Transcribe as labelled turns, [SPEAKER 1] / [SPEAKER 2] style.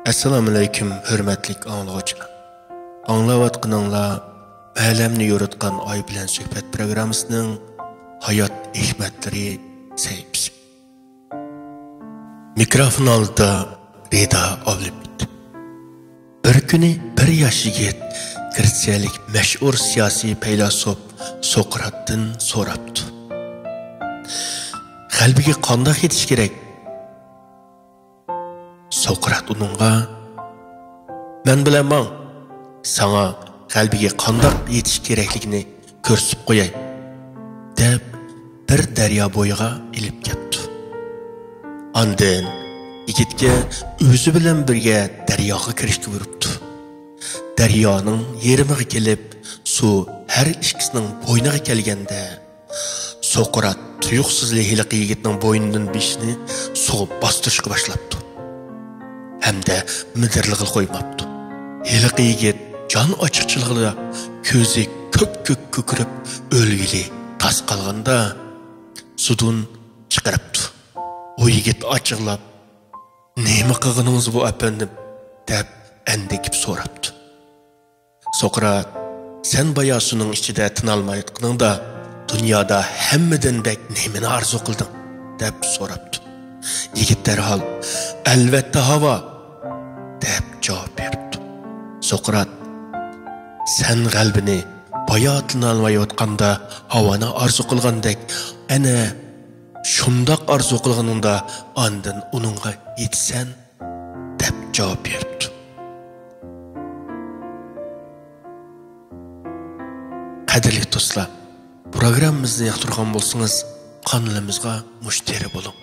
[SPEAKER 1] Assalamu alaykum, hürmetlik anlıqçılar. Anlayatqanыңlar Alamni yo'ritgan oy bilan suhbat programmasining hayot hikmatlari sayfisi. Mikrofon oldida Rida Avlibit. Bir kuni bir yosh yigit gretsiyalik mashhur siyosiy faylasuf Sokratdan so'rabdi. Qalbiga qanday yetish kerak? Sokrat uningga "Men bilaman, sana qalbiga qanday yetish kerakligini ko'rsatib qo'yay" deb bir daryo bo'yiga ilib ketdi. Ondan yigitga o'zi bilan birga daryoga kirishga buyuribdi. Daryoning yerimiga kelib, suv har ikkisining bo'yniga kelganda Sokrat tuyuqsizlik hiliqi yigitning bo'ynidan beshini suv bostirishga boshlabdi. Hamda midirlig'i qo'ymabdi. Hiliqi yigit jon ochiqchiligida ko'zi ko'k ko'kirib o'lgili tas qolganda sudun chiqaribdi. O yigit ochiqlab, "Nima qilganingiz bu apandim?" deb andikib so'rabdi. Sokrat, "Sen boya suning ichida tinolmayotganingda dunyoda hammadan bak nimani orzu qilding?" deb so'rabdi. Yigit darhol, "Albatta havo" deb javob berdi. Sokrat, "Sen qalbini boya tinolmayotganda havoni orzu qilgandek, ana shundoq orzu qilganingda ondan uningga yetsan" deb javob berdi. Qadrli do'stlar, programmamizni yoqtirgan bo'lsangiz, kanalimizga mushtari bo'ling.